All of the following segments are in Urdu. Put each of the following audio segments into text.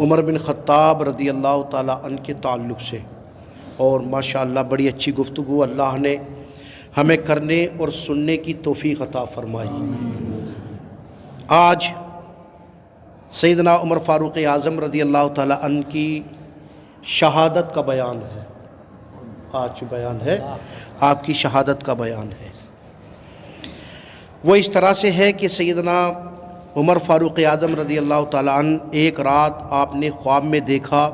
عمر بن خطاب رضی اللہ تعالیٰ عنہ کے تعلق سے، اور ماشاءاللہ بڑی اچھی گفتگو اللہ نے ہمیں کرنے اور سننے کی توفیق عطا فرمائی۔ آج سیدنا عمر فاروق اعظم رضی اللہ تعالیٰ عنہ کی شہادت کا بیان ہے۔ آج بیان ہے آپ کی شہادت کا بیان ہے۔ وہ اس طرح سے ہے کہ سیدنا عمر فاروق اعظم رضی اللہ تعالیٰ عنہ ایک رات آپ نے خواب میں دیکھا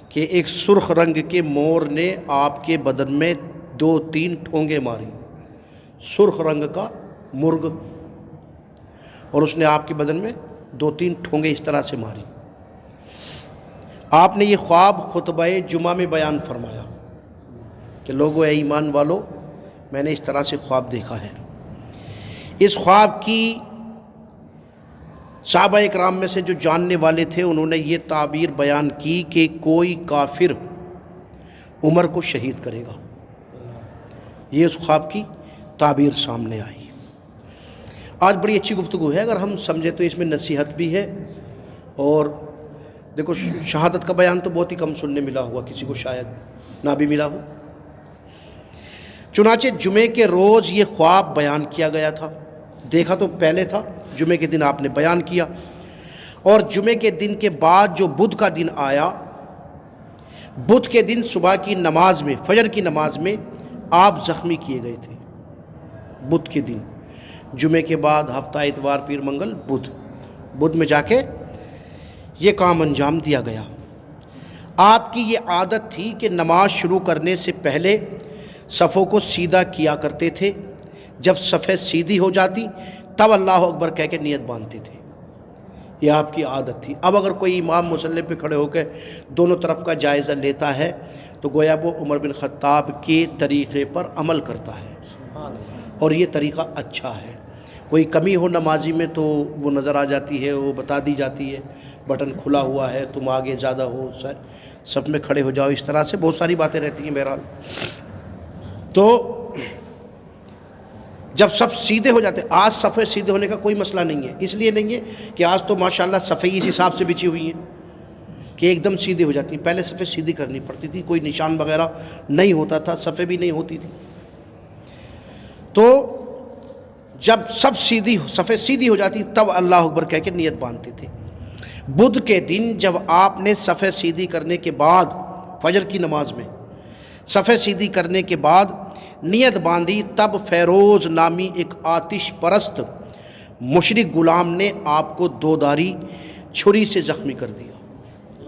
کہ ایک سرخ رنگ کے مور نے آپ کے بدن میں 2-3 ٹھونگے ماری، سرخ رنگ کا مرغ، اور اس نے آپ کے بدن میں 2-3 ٹھونگے اس طرح سے ماری۔ آپ نے یہ خواب خطبہ جمعہ میں بیان فرمایا کہ لوگو اے ایمان والو، میں نے اس طرح سے خواب دیکھا ہے۔ اس خواب کی صحابہ اکرام میں سے جو جاننے والے تھے انہوں نے یہ تعبیر بیان کی کہ کوئی کافر عمر کو شہید کرے گا۔ یہ اس خواب کی تعبیر سامنے آئی۔ آج بڑی اچھی گفتگو ہے، اگر ہم سمجھے تو اس میں نصیحت بھی ہے، اور دیکھو شہادت کا بیان تو بہت ہی کم سننے ملا ہوگا، کسی کو شاید نہ بھی ملا ہو۔ چنانچہ جمعے کے روز یہ خواب بیان کیا گیا تھا، دیکھا تو پہلے تھا، جمعے کے دن آپ نے بیان کیا، اور جمعے کے دن کے بعد جو بدھ کا دن آیا، بدھ کے دن صبح کی نماز میں، فجر کی نماز میں آپ زخمی کیے گئے تھے۔ بدھ کے دن، جمعے کے بعد ہفتہ اتوار پیر منگل بدھ میں جا کے یہ کام انجام دیا گیا۔ آپ کی یہ عادت تھی کہ نماز شروع کرنے سے پہلے صفوں کو سیدھا کیا کرتے تھے، جب صفیں سیدھی ہو جاتی تب اللہ اکبر کہہ کے نیت باندھتے تھے۔ یہ آپ کی عادت تھی۔ اب اگر کوئی امام مصلی پہ کھڑے ہو کے دونوں طرف کا جائزہ لیتا ہے تو گویا وہ عمر بن خطاب کے طریقے پر عمل کرتا ہے، اور یہ طریقہ اچھا ہے۔ کوئی کمی ہو نمازی میں تو وہ نظر آ جاتی ہے، وہ بتا دی جاتی ہے، بٹن کھلا ہوا ہے، تم آگے زیادہ ہو، سب میں کھڑے ہو جاؤ، اس طرح سے بہت ساری باتیں رہتی ہیں۔ بہرحال تو جب سب سیدھے ہو جاتے، آج صفیں سیدھے ہونے کا کوئی مسئلہ نہیں ہے، اس لیے نہیں ہے کہ آج تو ماشاءاللہ صفیں اس حساب سے بچھی ہوئی ہیں کہ ایک دم سیدھے ہو جاتی ہیں۔ پہلے صفیں سیدھی کرنی پڑتی تھی، کوئی نشان وغیرہ نہیں ہوتا تھا، صفیں بھی نہیں ہوتی تھی۔ تو جب صفیں سیدھی ہو جاتی تب اللہ اکبر کہہ کے نیت باندھتے تھے۔ بدھ کے دن جب آپ نے صفیں سیدھی کرنے کے بعد، فجر کی نماز میں صفیں سیدھی کرنے کے بعد نیت باندھی، تب فیروز نامی ایک آتش پرست مشرک غلام نے آپ کو 2 دھاری چھری سے زخمی کر دیا۔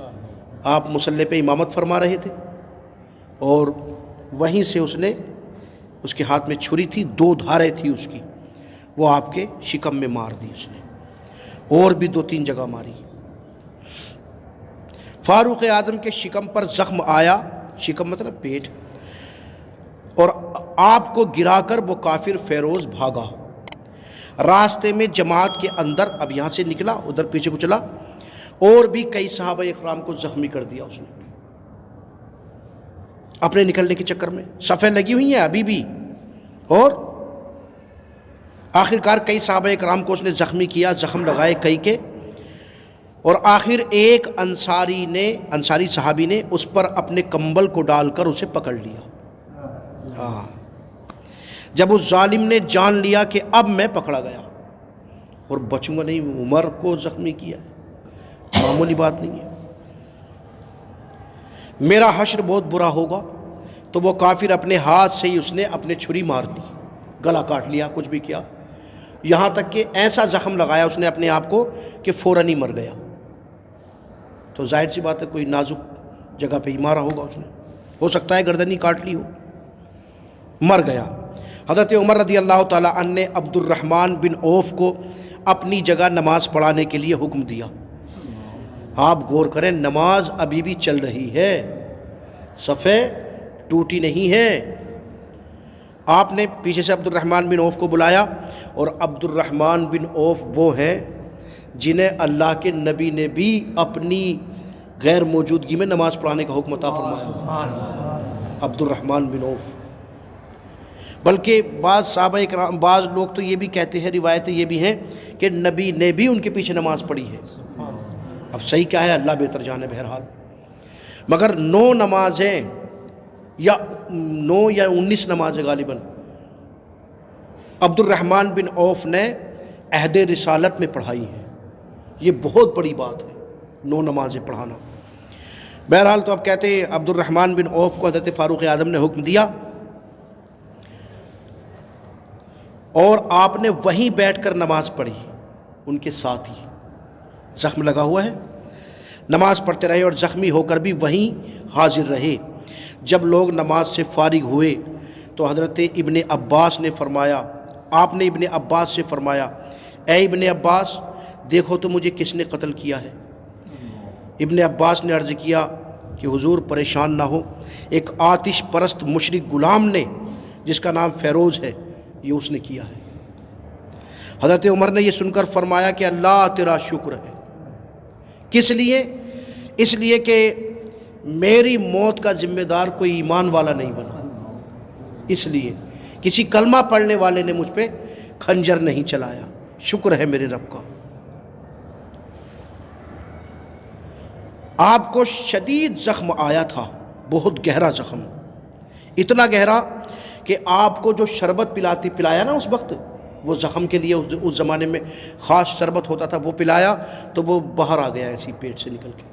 آپ مصلی پہ امامت فرما رہے تھے، اور وہیں سے اس کے ہاتھ میں چھری تھی، 2 دھاریں تھی اس کی، وہ آپ کے شکم میں مار دی اس نے، اور بھی 2-3 جگہ ماری۔ فاروق اعظم کے شکم پر زخم آیا، شکم مطلب پیٹ، اور آپ کو گرا کر وہ کافر فیروز بھاگا۔ راستے میں جماعت کے اندر، اب یہاں سے نکلا ادھر پیچھے کو چلا، اور بھی کئی صحابہ اکرام کو زخمی کر دیا اس نے اپنے نکلنے کے چکر میں۔ صفیں لگی ہوئی ہیں ابھی بھی، اور آخر کار کئی صحابہ اکرام کو اس نے زخمی کیا، زخم لگائے کئی کے، اور آخر ایک انصاری صحابی نے اس پر اپنے کمبل کو ڈال کر اسے پکڑ لیا۔ ہاں، جب اس ظالم نے جان لیا کہ اب میں پکڑا گیا اور بچوں گا نہیں، عمر کو زخمی کیا ہے، معمولی بات نہیں ہے، میرا حشر بہت برا ہوگا، تو وہ کافر اپنے ہاتھ سے ہی اس نے اپنے چھری مار لی، گلا کاٹ لیا، کچھ بھی کیا، یہاں تک کہ ایسا زخم لگایا اس نے اپنے آپ کو کہ فوراً ہی مر گیا۔ تو ظاہر سی بات ہے کوئی نازک جگہ پہ ہی مارا ہوگا اس نے، ہو سکتا ہے گردن ہی کاٹ لی ہو، مر گیا۔ حضرت عمر رضی اللہ تعالیٰ عنہ نے عبد الرحمن بن عوف کو اپنی جگہ نماز پڑھانے کے لیے حکم دیا۔ آپ غور کریں، نماز ابھی بھی چل رہی ہے، صفیں ٹوٹی نہیں ہے۔ آپ نے پیچھے سے عبد الرحمن بن عوف کو بلایا، اور عبد الرحمن بن عوف وہ ہیں جنہیں اللہ کے نبی نے بھی اپنی غیر موجودگی میں نماز پڑھانے کا حکم عطا فرمایا، عبد الرحمن بن عوف۔ بلکہ بعض صحابہ اکرام، بعض لوگ تو یہ بھی کہتے ہیں، روایتیں یہ بھی ہیں کہ نبی نے بھی ان کے پیچھے نماز پڑھی ہے، اب صحیح کیا ہے اللہ بہتر جانے بہرحال، مگر 9 نمازیں یا 9 یا 19 نمازیں غالباً عبد الرحمن بن عوف نے عہد رسالت میں پڑھائی ہیں. یہ بہت بڑی بات ہے 9 نمازیں پڑھانا. بہرحال تو اب کہتے ہیں عبد الرحمن بن عوف کو حضرت فاروق اعظم نے حکم دیا اور آپ نے وہیں بیٹھ کر نماز پڑھی ان کے ساتھ ہی. زخم لگا ہوا ہے، نماز پڑھتے رہے اور زخمی ہو کر بھی وہیں حاضر رہے. جب لوگ نماز سے فارغ ہوئے تو حضرت ابن عباس نے فرمایا، آپ نے ابن عباس سے فرمایا، اے ابن عباس دیکھو تو مجھے کس نے قتل کیا ہے. ابن عباس نے عرض کیا کہ حضور پریشان نہ ہو، ایک آتش پرست مشرک غلام نے جس کا نام فیروز ہے، یہ اس نے کیا ہے. حضرت عمر نے یہ سن کر فرمایا کہ اللہ تیرا شکر ہے. کس لیے؟ اس لیے کہ میری موت کا ذمہ دار کوئی ایمان والا نہیں بنا، اس لیے کسی کلمہ پڑھنے والے نے مجھ پہ خنجر نہیں چلایا. شکر ہے میرے رب کا. آپ کو شدید زخم آیا تھا، بہت گہرا زخم، اتنا گہرا کہ آپ کو جو شربت پلایا نا اس وقت، وہ زخم کے لیے اس زمانے میں خاص شربت ہوتا تھا، وہ پلایا تو وہ باہر آ گیا ایسی پیٹ سے نکل کے.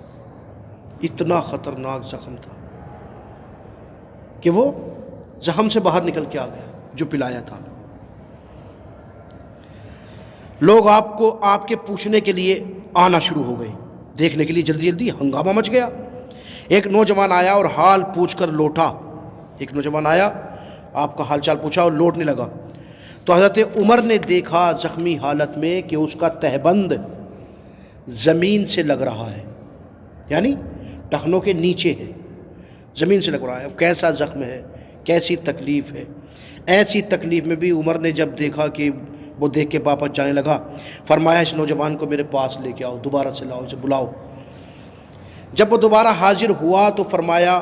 اتنا خطرناک زخم تھا کہ وہ زخم سے باہر نکل کے آ گیا جو پلایا تھا. لوگ آپ کے پوچھنے کے لیے آنا شروع ہو گئے، دیکھنے کے لیے جلدی جلدی ہنگامہ مچ گیا. ایک نوجوان آیا اور حال پوچھ کر لوٹا. ایک نوجوان آیا، آپ کا حال چال پوچھا اور لوٹنے لگا. تو حضرت عمر نے دیکھا زخمی حالت میں کہ اس کا تہبند زمین سے لگ رہا ہے، یعنی ٹخنوں کے نیچے ہے، زمین سے لگ رہا ہے. اب کیسا زخم ہے، کیسی تکلیف ہے. ایسی تکلیف میں بھی عمر نے جب دیکھا کہ وہ دیکھ کے واپس جانے لگا، فرمایا اس نوجوان کو میرے پاس لے کے آؤ، دوبارہ سے لاؤ، اسے بلاؤ. جب وہ دوبارہ حاضر ہوا تو فرمایا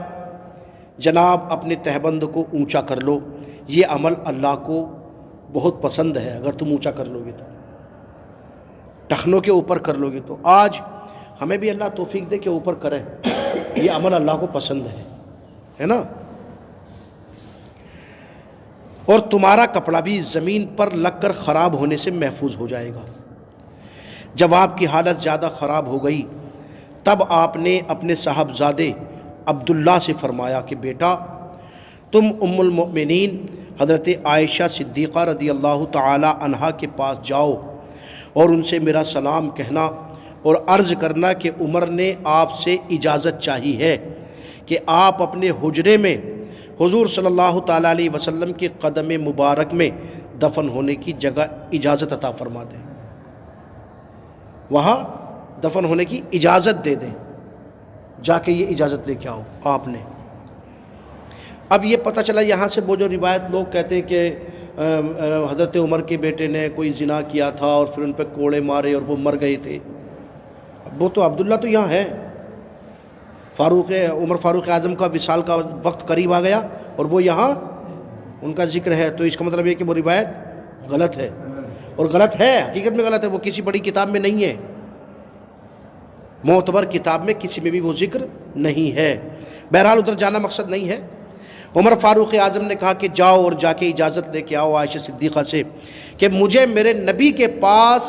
جناب اپنے تہبند کو اونچا کر لو، یہ عمل اللہ کو بہت پسند ہے. اگر تم اونچا کر لو گے تو، ٹخنوں کے اوپر کر لو گے تو. آج ہمیں بھی اللہ توفیق دے کہ اوپر کریں، یہ عمل اللہ کو پسند ہے نا. اور تمہارا کپڑا بھی زمین پر لگ کر خراب ہونے سے محفوظ ہو جائے گا. جب آپ کی حالت زیادہ خراب ہو گئی تب آپ نے اپنے صاحبزادے عبداللہ سے فرمایا کہ بیٹا تم ام المؤمنین حضرت عائشہ صدیقہ رضی اللہ تعالی عنہا کے پاس جاؤ اور ان سے میرا سلام کہنا اور عرض کرنا کہ عمر نے آپ سے اجازت چاہی ہے کہ آپ اپنے حجرے میں حضور صلی اللہ تعالیٰ علیہ وسلم کے قدم مبارک میں دفن ہونے کی جگہ اجازت عطا فرما دیں، وہاں دفن ہونے کی اجازت دے دیں. جا کے یہ اجازت لے کے آؤ آپ نے. اب یہ پتہ چلا یہاں سے وہ جو روایت لوگ کہتے ہیں کہ حضرت عمر کے بیٹے نے کوئی زنا کیا تھا اور پھر ان پہ کوڑے مارے اور وہ مر گئے تھے، وہ تو عبداللہ تو یہاں ہے. عمر فاروق اعظم کا وصال کا وقت قریب آ گیا اور وہ یہاں ان کا ذکر ہے، تو اس کا مطلب یہ کہ وہ روایت غلط ہے، اور غلط ہے، حقیقت میں غلط ہے. وہ کسی بڑی کتاب میں نہیں ہے، معتبر کتاب میں کسی میں بھی وہ ذکر نہیں ہے. بہرحال ادھر جانا مقصد نہیں ہے. عمر فاروق اعظم نے کہا کہ جاؤ اور جا کے اجازت لے کے آؤ عائشہ صدیقہ سے کہ مجھے میرے نبی کے پاس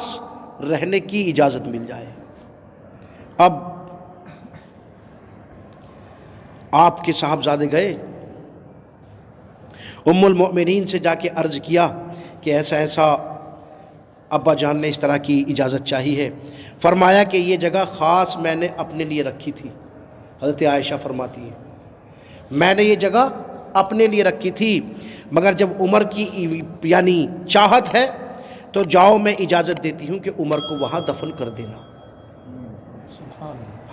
رہنے کی اجازت مل جائے. اب آپ کے صاحبزادے گئے، ام المؤمنین سے جا کے عرض کیا کہ ایسا ایسا ابا جان نے اس طرح کی اجازت چاہی ہے. فرمایا کہ یہ جگہ خاص میں نے اپنے لیے رکھی تھی. حضرت عائشہ فرماتی ہیں میں نے یہ جگہ اپنے لیے رکھی تھی، مگر جب عمر کی یعنی چاہت ہے تو جاؤ میں اجازت دیتی ہوں کہ عمر کو وہاں دفن کر دینا.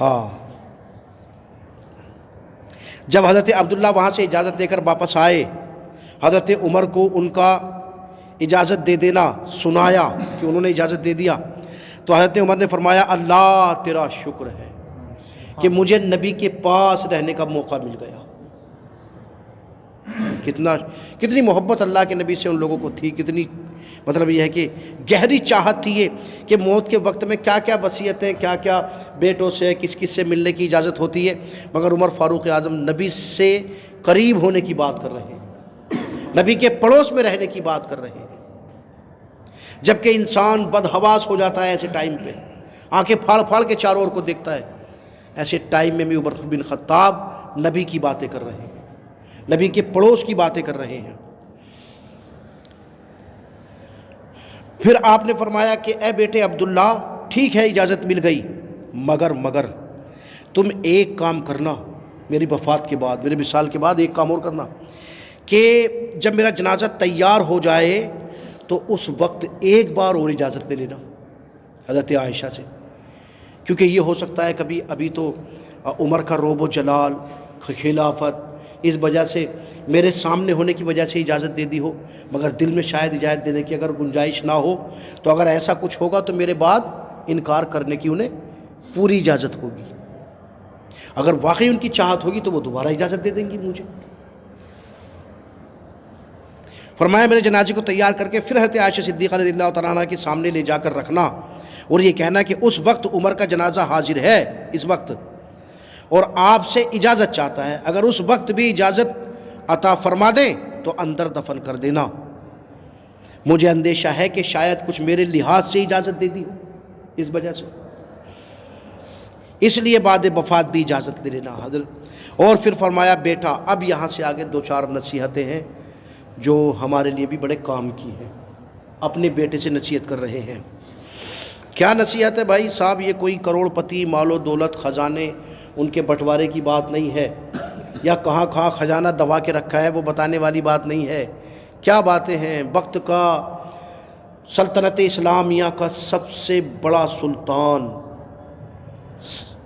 ہاں جب حضرت عبداللہ وہاں سے اجازت لے کر واپس آئے، حضرت عمر کو ان کا اجازت دے دینا سنایا کہ انہوں نے اجازت دے دیا، تو حضرت عمر نے فرمایا اللہ تیرا شکر ہے کہ مجھے نبی کے پاس رہنے کا موقع مل گیا. کتنی محبت اللہ کے نبی سے ان لوگوں کو تھی، کتنی مطلب یہ ہے کہ گہری چاہت تھی یہ کہ موت کے وقت میں کیا کیا وصیتیں، کیا کیا بیٹوں سے کس کس سے ملنے کی اجازت ہوتی ہے، مگر عمر فاروق اعظم نبی سے قریب ہونے کی بات کر رہے ہیں، نبی کے پڑوس میں رہنے کی بات کر رہے ہیں، جبکہ انسان بدحواس ہو جاتا ہے ایسے ٹائم پہ، آنکھیں پھاڑ پھاڑ کے چاروں اور کو دیکھتا ہے، ایسے ٹائم میں بھی عمر بن خطاب نبی کی باتیں کر رہے ہیں، نبی کے پڑوس کی باتیں کر رہے ہیں۔ پھر آپ نے فرمایا کہ اے بیٹے عبداللہ، ٹھیک ہے اجازت مل گئی، مگر تم ایک کام کرنا، میری وفات کے بعد، میرے وصال کے بعد ایک کام اور کرنا کہ جب میرا جنازہ تیار ہو جائے تو اس وقت ایک بار اور اجازت لے لینا حضرت عائشہ سے، کیونکہ یہ ہو سکتا ہے کبھی ابھی تو عمر کا روب و جلال، خلافت، اس وجہ سے میرے سامنے ہونے کی وجہ سے اجازت دے دی ہو، مگر دل میں شاید اجازت دینے کی اگر گنجائش نہ ہو تو اگر ایسا کچھ ہوگا تو میرے بعد انکار کرنے کی انہیں پوری اجازت ہوگی، اگر واقعی ان کی چاہت ہوگی تو وہ دوبارہ اجازت دے دیں گی مجھے۔ فرمایا میرے جنازے کو تیار کر کے پھر حضرت عائشہ صدیقہ رضی اللہ تعالیٰ عنہ کے سامنے لے جا کر رکھنا اور یہ کہنا کہ اس وقت عمر کا جنازہ حاضر ہے اس وقت اور آپ سے اجازت چاہتا ہے، اگر اس وقت بھی اجازت عطا فرما دیں تو اندر دفن کر دینا، مجھے اندیشہ ہے کہ شاید کچھ میرے لحاظ سے اجازت دے دی ہو اس وجہ سے، اس لیے بعد وفات بھی اجازت لے لینا حضرت۔ اور پھر فرمایا بیٹا اب یہاں سے آگے دو چار نصیحتیں ہیں جو ہمارے لیے بھی بڑے کام کی ہیں، اپنے بیٹے سے نصیحت کر رہے ہیں۔ کیا نصیحت ہے بھائی صاحب؟ یہ کوئی کروڑ پتی، مال و دولت، خزانے ان کے بٹوارے کی بات نہیں ہے، یا کہاں کہاں خزانہ دبا کے رکھا ہے وہ بتانے والی بات نہیں ہے۔ کیا باتیں ہیں؟ وقت کا، سلطنت اسلامیہ کا سب سے بڑا سلطان،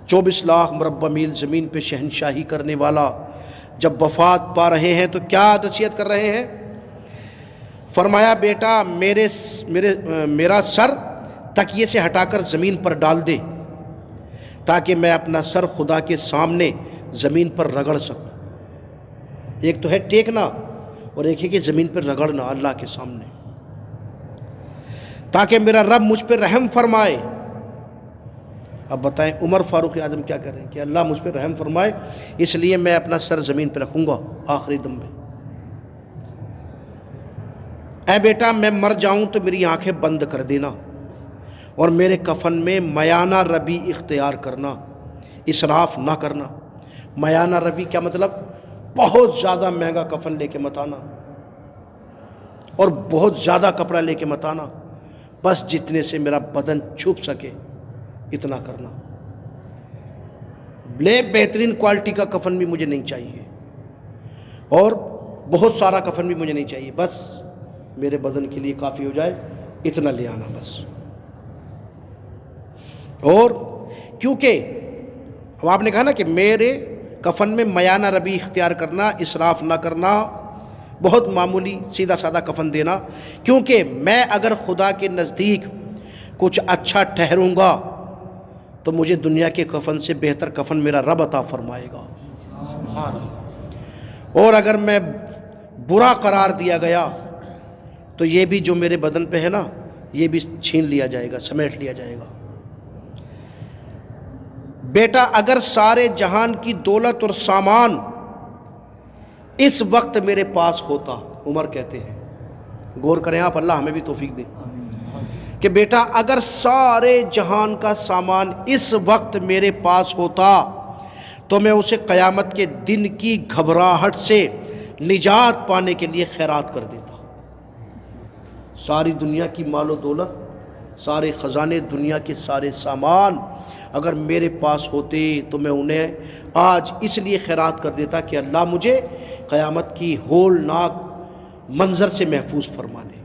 24 لاکھ مربع میل زمین پہ شہنشاہی کرنے والا جب وفات پا رہے ہیں تو کیا نصیحت کر رہے ہیں؟ فرمایا بیٹا میرا سر تکیے سے ہٹا کر زمین پر ڈال دے تاکہ میں اپنا سر خدا کے سامنے زمین پر رگڑ سکوں۔ ایک تو ہے ٹیکنا اور ایک ہے کہ زمین پر رگڑنا اللہ کے سامنے، تاکہ میرا رب مجھ پہ رحم فرمائے۔ اب بتائیں عمر فاروق اعظم کیا کہہ رہے ہیں کہ اللہ مجھ پہ رحم فرمائے اس لیے میں اپنا سر زمین پہ رکھوں گا آخری دم میں۔ اے بیٹا میں مر جاؤں تو میری آنکھیں بند کر دینا اور میرے کفن میں میانہ ربی اختیار کرنا، اسراف نہ کرنا۔ میانہ ربی کیا مطلب؟ بہت زیادہ مہنگا کفن لے کے مت آنا اور بہت زیادہ کپڑا لے کے مت آنا، بس جتنے سے میرا بدن چھپ سکے اتنا کرنا۔ بہترین کوالٹی کا کفن بھی مجھے نہیں چاہیے اور بہت سارا کفن بھی مجھے نہیں چاہیے، بس میرے بدن کے لیے کافی ہو جائے اتنا لے آنا بس۔ اور کیونکہ اب آپ نے کہا نا کہ میرے کفن میں میانہ ربی اختیار کرنا، اسراف نہ کرنا، بہت معمولی سیدھا سادہ کفن دینا، کیونکہ میں اگر خدا کے نزدیک کچھ اچھا ٹھہروں گا تو مجھے دنیا کے کفن سے بہتر کفن میرا رب عطا فرمائے گا، اور اگر میں برا قرار دیا گیا تو یہ بھی جو میرے بدن پہ ہے نا یہ بھی چھین لیا جائے گا، سمیٹ لیا جائے گا۔ بیٹا اگر سارے جہان کی دولت اور سامان اس وقت میرے پاس ہوتا، عمر کہتے ہیں، غور کریں آپ، اللہ ہمیں بھی توفیق دے، کہ بیٹا اگر سارے جہان کا سامان اس وقت میرے پاس ہوتا تو میں اسے قیامت کے دن کی گھبراہٹ سے نجات پانے کے لیے خیرات کر دیتا۔ ساری دنیا کی مال و دولت، سارے خزانے، دنیا کے سارے سامان اگر میرے پاس ہوتے تو میں انہیں آج اس لیے خیرات کر دیتا کہ اللہ مجھے قیامت کی ہولناک منظر سے محفوظ فرما لے۔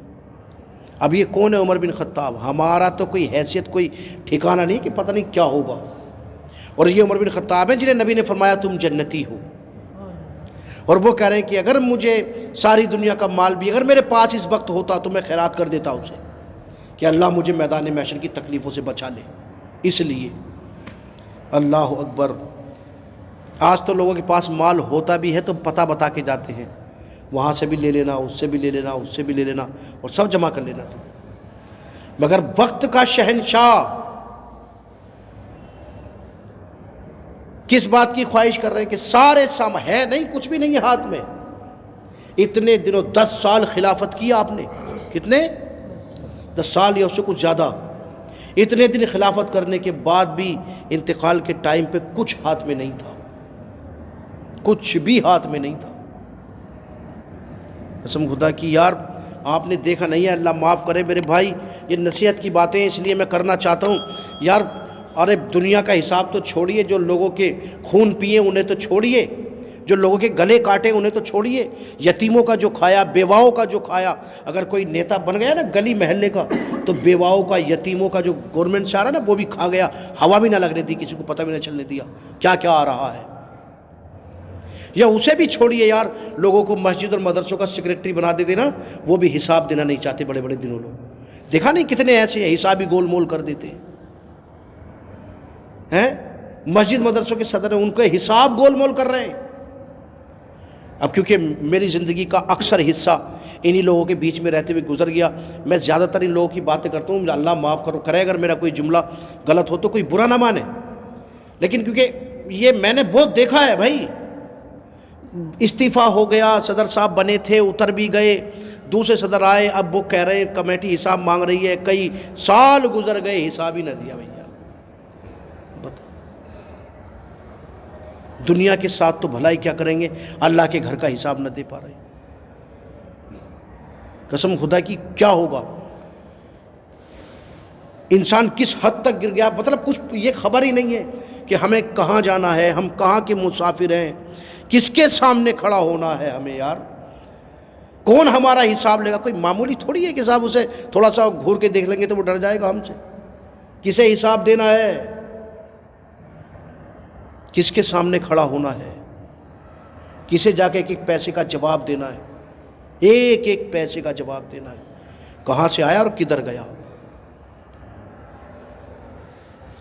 اب یہ کون ہے؟ عمر بن خطاب۔ ہمارا تو کوئی حیثیت، کوئی ٹھکانہ نہیں کہ پتہ نہیں کیا ہوگا، اور یہ عمر بن خطاب ہیں جنہیں نبی نے فرمایا تم جنتی ہو، اور وہ کہہ رہے ہیں کہ اگر مجھے ساری دنیا کا مال بھی اگر میرے پاس اس وقت ہوتا تو میں خیرات کر دیتا اسے کہ اللہ مجھے میدان محشر کی تکلیفوں سے بچا لے۔ اس لیے اللہ اکبر، آج تو لوگوں کے پاس مال ہوتا بھی ہے تو پتہ بتا کے جاتے ہیں، وہاں سے بھی لے لینا، اس سے بھی لے لینا، اس سے بھی لے لینا، اور سب جمع کر لینا تھا۔ مگر وقت کا شہنشاہ کس بات کی خواہش کر رہے ہیں کہ سارے ہے نہیں، کچھ بھی نہیں ہے ہاتھ میں۔ اتنے دنوں 10 سال خلافت کی آپ نے، کتنے؟ 10 سال یا اس سے کچھ زیادہ۔ اتنے دن خلافت کرنے کے بعد بھی انتقال کے ٹائم پہ کچھ ہاتھ میں نہیں تھا، کچھ بھی ہاتھ میں نہیں تھا۔ قسم خدا کی یار آپ نے دیکھا نہیں ہے، اللہ معاف کرے میرے بھائی، یہ نصیحت کی باتیں اس لیے میں کرنا چاہتا ہوں یار۔ ارے دنیا کا حساب تو چھوڑیے، جو لوگوں کے خون پیے انہیں تو چھوڑیے، جو لوگوں کے گلے کاٹے انہیں تو چھوڑیے، یتیموں کا جو کھایا، بیواؤں کا جو کھایا۔ اگر کوئی نیتا بن گیا نا گلی محلے کا، تو بیواؤں کا، یتیموں کا جو گورنمنٹ سے آ رہا نا وہ بھی کھا گیا، ہوا بھی نہ لگنے دی، کسی کو پتہ بھی نہ چلنے دیا کیا کیا آ رہا ہے۔ یا اسے بھی چھوڑیے یار، لوگوں کو مسجد اور مدرسوں کا سیکریٹری بنا دیتے نا، وہ بھی حساب دینا نہیں چاہتے بڑے بڑے دنوں لوگ۔ دیکھا نہیں کتنے ایسے ہیں حساب ہی گول مول کر دیتے ہیں۔ مسجد مدرسوں کے صدر ہیں، ان کے حساب گول مول کر رہے ہیں۔ اب کیونکہ میری زندگی کا اکثر حصہ انہی لوگوں کے بیچ میں رہتے ہوئے گزر گیا، میں زیادہ تر ان لوگوں کی باتیں کرتا ہوں، اللہ معاف کرے اگر میرا کوئی جملہ غلط ہو تو کوئی برا نہ مانے، لیکن کیونکہ یہ میں نے بہت دیکھا ہے بھائی۔ استعفیٰ ہو گیا، صدر صاحب بنے تھے، اتر بھی گئے، دوسرے صدر آئے، اب وہ کہہ رہے ہیں کمیٹی حساب مانگ رہی ہے، کئی سال گزر گئے حساب ہی نہ دیا بھیا۔ دنیا کے ساتھ تو بھلائی کیا کریں گے، اللہ کے گھر کا حساب نہ دے پا رہے۔ قسم خدا کی کیا ہوگا، انسان کس حد تک گر گیا، مطلب کچھ یہ خبر ہی نہیں ہے کہ ہمیں کہاں جانا ہے، ہم کہاں کے مسافر ہیں، کس کے سامنے کھڑا ہونا ہے ہمیں یار، کون ہمارا حساب لے گا۔ کوئی معمولی تھوڑی ہے کہ صاحب اسے تھوڑا سا گھور کے دیکھ لیں گے تو وہ ڈر جائے گا ہم سے۔ کسے حساب دینا ہے، کس کے سامنے کھڑا ہونا ہے، کسے جا کے ایک ایک پیسے کا جواب دینا ہے، ایک ایک پیسے کا جواب دینا ہے، کہاں سے آیا اور کدھر گیا۔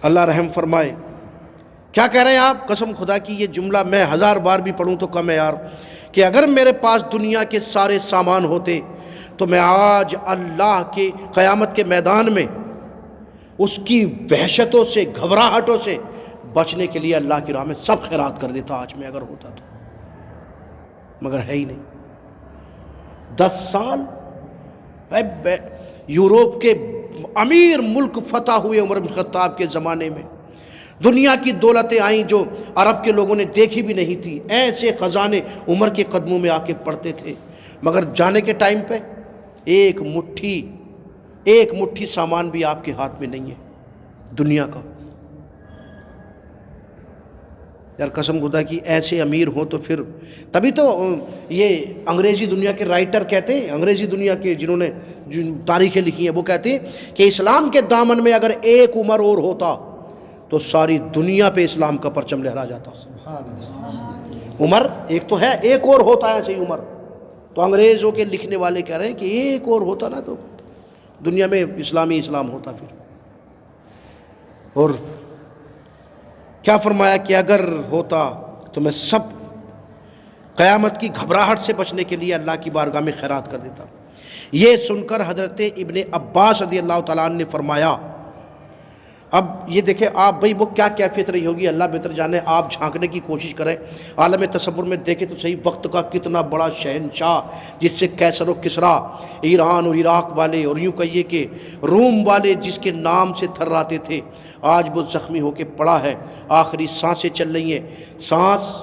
اللہ رحم فرمائے۔ کیا کہہ رہے ہیں آپ؟ قسم خدا کی یہ جملہ میں 1000 بار بھی پڑھوں تو کم ہے یار، کہ اگر میرے پاس دنیا کے سارے سامان ہوتے تو میں آج اللہ کے قیامت کے میدان میں اس کی وحشتوں سے، گھبراہٹوں سے بچنے کے لیے اللہ کی راہ میں سب خیرات کر دیتا آج میں اگر ہوتا تو، مگر ہے ہی نہیں۔ 10 سال یوروپ کے امیر ملک فتح ہوئے عمر بن خطاب کے زمانے میں، دنیا کی دولتیں آئیں جو عرب کے لوگوں نے دیکھی بھی نہیں تھی، ایسے خزانے عمر کے قدموں میں آ کے پڑتے تھے، مگر جانے کے ٹائم پہ ایک مٹھی سامان بھی آپ کے ہاتھ میں نہیں ہے دنیا کا۔ یار قسم خدا کی ایسے امیر ہوں تو پھر، تبھی تو یہ انگریزی دنیا کے رائٹر کہتے ہیں، انگریزی دنیا کے جنہوں نے تاریخیں لکھی ہیں وہ کہتے ہیں کہ اسلام کے دامن میں اگر ایک عمر اور ہوتا تو ساری دنیا پہ اسلام کا پرچم لہرا جاتا۔ عمر ایک تو ہے، ایک اور ہوتا ہے ایسے ہی عمر، تو انگریزوں کے لکھنے والے کہہ رہے ہیں کہ ایک اور ہوتا نا تو دنیا میں اسلام ہوتا پھر۔ اور کیا فرمایا کہ اگر ہوتا تو میں سب قیامت کی گھبراہٹ سے بچنے کے لیے اللہ کی بارگاہ میں خیرات کر دیتا۔ یہ سن کر حضرت ابن عباس رضی اللہ تعالیٰ عنہ نے فرمایا، اب یہ دیکھیں آپ بھائی وہ کیا کیفیت رہی ہوگی اللہ بہتر جانے، آپ جھانکنے کی کوشش کریں عالم تصور میں، دیکھیں تو صحیح وقت کا کتنا بڑا شہنشاہ، جس سے کیسر و کسریٰ ایران اور عراق والے اور یوں کہیے کہ روم والے جس کے نام سے تھراتے تھے، آج وہ زخمی ہو کے پڑا ہے، آخری سانسیں چل رہی ہیں، سانس